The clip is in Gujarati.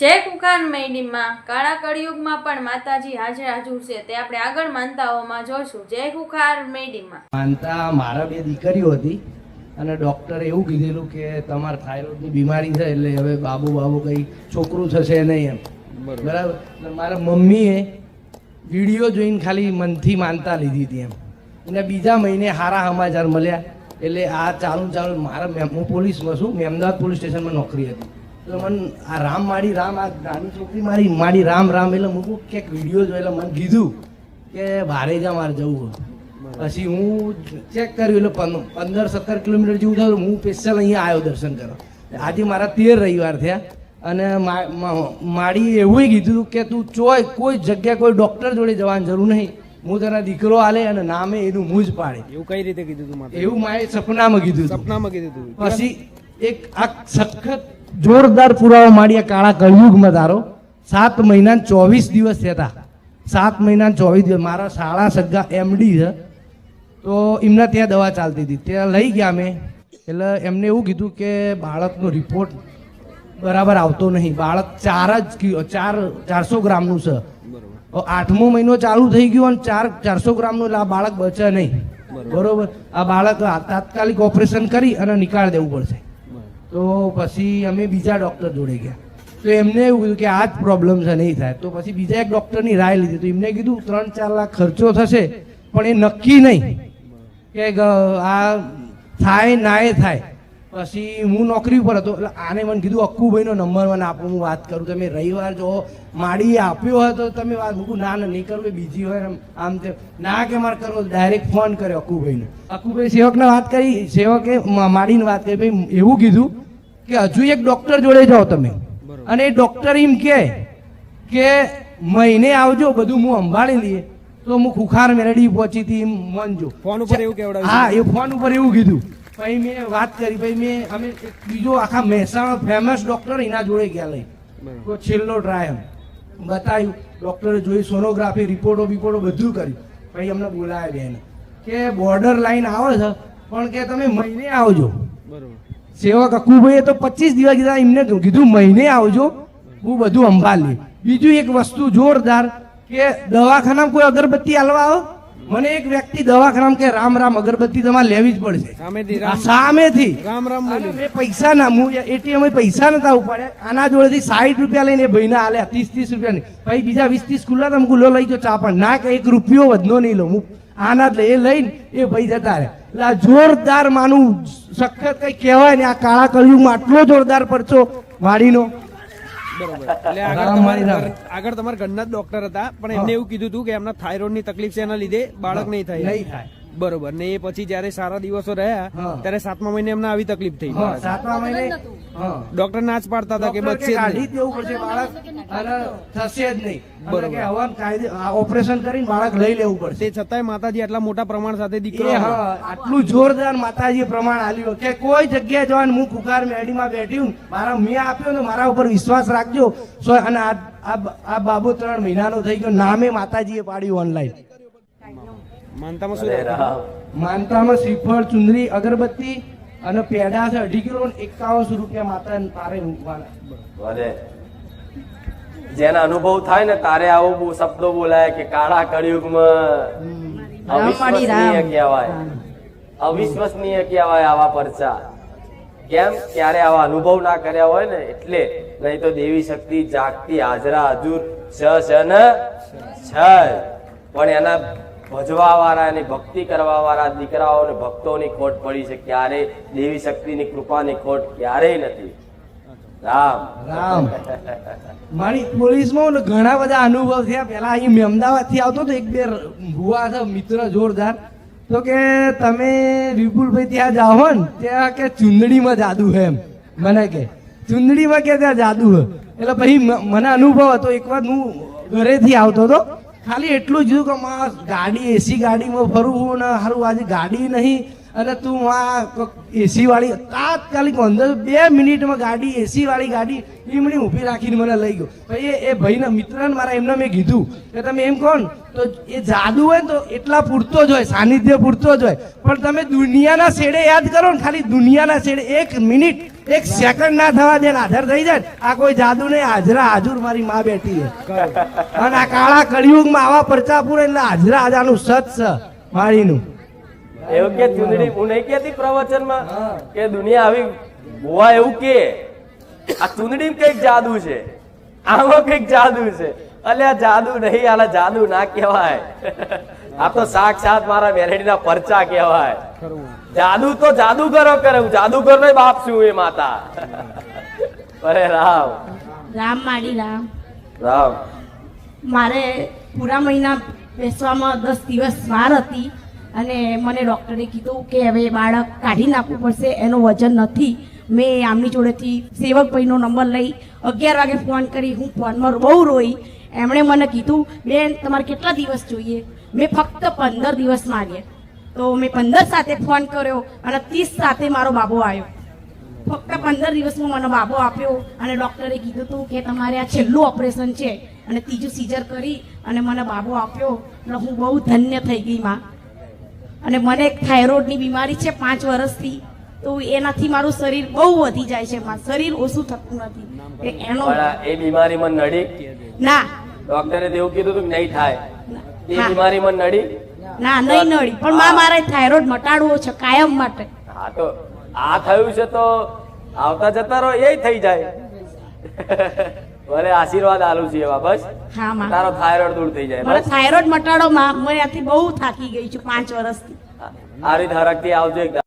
જય કુખાર મેડીમાં કાળા કળિયુગમાં પણ માતાજી હાજર છે તે આપણે આગળ માનતાઓમાં જોશું. જય કુખાર મેડીમાં માનતા મારા બે દીકરીઓ હતી અને ડૉક્ટરે એવું કીધેલું કે તમારે થાઇરોઇડની બીમારી છે એટલે હવે બાબુ કંઈ છોકરું થશે નહીં એમ. બરાબર. મારા મમ્મીએ વિડીયો જોઈને ખાલી મનથી માનતા લીધી હતી એમ. અને બીજા મહિને સારા સમાચાર મળ્યા એટલે આ ચાલુ મારા હું પોલીસમાં છું, મેં અમદાવાદ પોલીસ સ્ટેશનમાં નોકરી હતી. એટલે મને આ રામ આ નાની છોકરી મારી રામ એટલે મૂકું ક્યાંક વિડીયો જોઈ એટલે મને કીધું કે ભારેજા મારે જવું. પછી હું ચેક કર્યું એટલે 15-17 કિલોમીટર જેવું થયું. હું સ્પેશિયલ અહીંયા આવ્યો દર્શન કરવા. આજે મારા 13 રવિવાર થયા અને માડી એવું કીધું કે તું કોઈ જગ્યા કોઈ ડૉક્ટર જોડે જવાની જરૂર નહીં, હું તને દીકરો આલે અને નામે એનું મું જ પાડે. એવું કઈ રીતે કીધું તું? એવું મારે સપનામાં કીધું. કીધું. પછી એક આ સખત જોરદાર પુરાવો માડી આ કાળા કળિયુગમાં તારો 7 મહિના 24 દિવસ થયા હતા. 7 મહિના 24 દિવસ. મારા શાળા સગા એમડી છે તો એમના ત્યાં દવા ચાલતી હતી, ત્યાં લઈ ગયા અમે. એટલે એમને એવું કીધું કે બાળકનો રિપોર્ટ બરાબર આવતો નહીં. બાળક 400 ગ્રામનું છે. 8મો મહિનો ચાલુ થઈ ગયો અને 400 ગ્રામનું એટલે આ બાળક બચે નહીં. બરોબર. આ બાળક તાત્કાલિક ઓપરેશન કરી અને નીકાળી દેવું પડશે. તો પછી અમે બીજા ડૉક્ટર જોડે ગયા તો એમને એવું કીધું કે આ જ પ્રોબ્લેમ છે, નહીં થાય. તો પછી બીજા એક ડૉક્ટરની રાય લીધી તો એમને કીધું 3-4 લાખ ખર્ચો થશે પણ એ નક્કી નહીં કે આ થાય ના એ થાય. પછી હું નોકરી ઉપર હતો એટલે આને મને કીધું અક્કુભાઈનો નંબર મને આપો, હું વાત કરું. તમે રવિવાર જો માડીએ આપ્યો હોય તો તમે વાત મૂકું. ના નહીં કરવું, બીજી હોય આમ તેમ. ના કે મારે કરવો, ડાયરેક્ટ ફોન કર્યો અક્કુભાઈને. અક્કુભાઈ સેવકને વાત કરી, સેવકે માડીને વાત કરી. ભાઈ એવું કીધું કે હજુ એક ડૉક્ટર જોડે જાઓ તમે અને એ ડૉક્ટર એમ કે મહિને આવજો, બધું હું સંભાળી લઈએ. તો હું ખુખાર મેરડી પહોંચી હતી એમ માનજો. ફોન ઉપર એવું કેવડાવ્યું? હા, એ ફોન ઉપર એવું કીધું. પછી મેં વાત કરી. પછી અમે બીજો આખા મહેસાણા ફેમસ ડૉક્ટર એના જોડે ગયા લઈ. તો છેલ્લો ટ્રાયલ બતાવ્યું. ડૉક્ટરે જોઈ, સોનોગ્રાફી રિપોર્ટો બધું કર્યું. પછી અમને બોલાવ્યા એને કે બોર્ડર લાઈન આવે છે પણ કે તમે મહિને આવજો. સેવક અક્કુભાઈએ તો 25 દિવસ કીધા. એમને કીધું મહિને આવજો, હું બધું સંભાળી. બીજું એક વસ્તુ જોરદાર કે દવાખાનામાં કોઈ અગરબત્તી હાલવા આવો, મને એક વ્યક્તિ દવાખાનામાં કે રામ અગરબત્તી તમારે લેવી જ પડશે સામેથી. મેં પૈસા ના, હું એટીએમ પૈસા નતા ઉપાડ્યા. આના જોડેથી 60 રૂપિયા લઈને એ ભાઈને આલ્યા, 30-30 રૂપિયા ની. પછી બીજા 20-30 ખુલ્લા તમે ગુલો લઈ જો ચા પણ ના કે 1 રૂપિયો વધનો નહીં લો. હું આના જ એ લઈને એ ભાઈ જતા રહ્યા. એટલે આ જોરદાર માનું સખત કઈ કહેવાય ને. આ કાળા કળિયુગમાં આટલો જોરદાર પડછો વાડીનો. બરોબર. એટલે આગળ તમારા ઘરના જ ડોક્ટર હતા પણ એમને એવું કીધું હતું કે એમના થાઇરોઇડ ની તકલીફ છે, એના લીધે બાળક નહીં થાય. બરોબર. ને એ પછી જયારે સારા દિવસો રહ્યા ત્યારે 7મા મહિને એમને આવી તકલીફ થઈ. 7મા મહિને ડોક્ટર ના જ પાડતા હતા કે બચશે થશે જ નહીં. ઓપરેશન કરીને બાળક લઈ લેવું પડશે. તે છતાંય માતાજી આટલા મોટા પ્રમાણ સાથે દીકરો આટલું જોરદાર માતાજી પ્રમાણ આલ્યું કે કોઈ જગ્યાએ જવાનું. હું કુખાર મેડીમાં બેઠી મારા મેં આપ્યો ને, મારા ઉપર વિશ્વાસ રાખજો. અને આ બાબુ 3 મહિનાનો થઈ ગયો, નામે માતાજીએ પાડ્યું ઓનલાઈન. માનતામાં શું રાખ્યું? માનતામાં શ્રીફળ, ચુંદરી, અગરબત્તી અને પેડા છે 2.5 કિલો. 5100 રૂપિયા માતા તારે મૂકવાના. જેના અનુભવ થાય ને તારે આવો શબ્દો બોલાય કે કાળા કળિયુગમાં અવિશ્વસનીય કહેવાય આવા પરચા. કેમ? ક્યારે આવા અનુભવ ના કર્યા હોય ને એટલે. નહીં તો દેવી શક્તિ જાગતી હાજરા હજુર છે પણ એના ભજવા વાળા અને ભક્તિ કરવા વાળા દીકરાઓ અને ભક્તોની ખોટ પડી છે. ક્યારે દેવી શક્તિની કૃપાની ખોટ ક્યારેય નથી. રામ મારી પોલીસમાં ઘણા બધા અનુભવ થયા. પેલા અહીં અમદાવાદ થી આવતો તો 1-2 ભુવા છે મિત્ર જોરદાર. તો કે તમે વિપુલભાઈ ત્યાં જાઓ ને ત્યાં કે ચુંદડીમાં જાદુ હે એમ. મને કે ચુંદડીમાં કે ત્યાં જાદુ હે. એટલે પછી મને અનુભવ હતો. એક વાર હું ઘરેથી આવતો હતો, ખાલી એટલું જ કે ગાડી એસી ગાડીમાં ફરવું ને સારું આજે ગાડી નહીં અને તું આ એસી વાળી તાત્કાલિક અંદર 2 મિનિટમાં ગાડી એસી વાળી ગાડી લીમડી ઊભી રાખીને મને લઈ ગયો. પછી એ ભાઈના મિત્રને મારા એમને મેં કીધું કે તમે એમ કહો ને તો એ જાદુ હોય ને તો એટલા પૂરતો જ હોય, સાનિધ્ય પૂરતો જ હોય, પણ તમે દુનિયાના છેડે યાદ કરો ને, ખાલી દુનિયાના છેડે 1 મિનિટ 1 સેકન્ડ ના થવા દે ને હાજર થઈ જાય ને, આ કોઈ જાદુ નહીં, હાજરા હાજુર મારી માં બેઠી છે. અને આ કાળા કળિયુગમાં આવા પરચા પૂરે એટલે હાજરા હાજારનું સત છે માળીનું. એવું કે ચૂંદડી હું નહીં કેતી પ્રવચનમાં કે દુનિયા આવી ગોવા, એવું કે આ ચૂંદડી કઈક જાદુ છે, આમાં કઈક જાદુ છે. અલ્યા જાદુ નહીં, આલા જાદુ ના કહેવાય, આ તો સાક્ષાત મારા મેલેડીના પરચા કહેવાય. જાદુ તો જાદુગરો કરે, હું જાદુગર નો બાપ છું એ માતા. અરે રામ રામ માડી રામ. રામ મારે પૂરા મહિના બેસવામાં 10 દિવસ વાર હતી અને મને ડૉક્ટરે કીધું કે હવે બાળક કાઢી નાખવું પડશે, એનું વજન નથી. મેં આમની જોડેથી સેવકભાઈનો નંબર લઈ 11 વાગે ફોન કરી, હું ફોનમાં બહુ રોઈ. એમણે મને કીધું બેન તમારે કેટલા દિવસ જોઈએ? મેં ફક્ત 15 દિવસ માંગ્યા. તો મેં 15 સાથે ફોન કર્યો અને 30 સાથે મારો બાબો આવ્યો. ફક્ત 15 દિવસમાં મને બાબો આપ્યો અને ડૉક્ટરે કીધું હતું કે તમારે આ છેલ્લું ઓપરેશન છે અને 3જું સીઝર કરી અને મને બાબો આપ્યો. એટલે હું બહુ ધન્ય થઈ ગઈ માં. અને મને એક થાઇરોઇડની બીમારી છે 5 વર્ષથી, તો એનાથી મારું શરીર બહુ વધી જાય છે માં, શરીર ઓછું થતું નથી. એનો પણ એ બીમારી મને નડી? ના, ડોક્ટરે એવું કીધું હતું કે નહીં થાય, એ હા. બીમારી મને નડી? ના નહીં નડી, પણ માં મારે થાઇરોઇડ મટાડવો છે કાયમ માટે. હા તો આ થયું છે તો આવતા જતા રહો એ થઈ જાય. ભલે આશીર્વાદ આલું છે એવા, બસ હા માં, તારો થાઇરોઇડ દૂર થઈ જાય. મને બસ થાઇરોઇડ મટાડો માં, હું એનાથી બહુ થાકી ગઈ છું 5 વર્ષથી. આ રીતે હરખથી આવજો.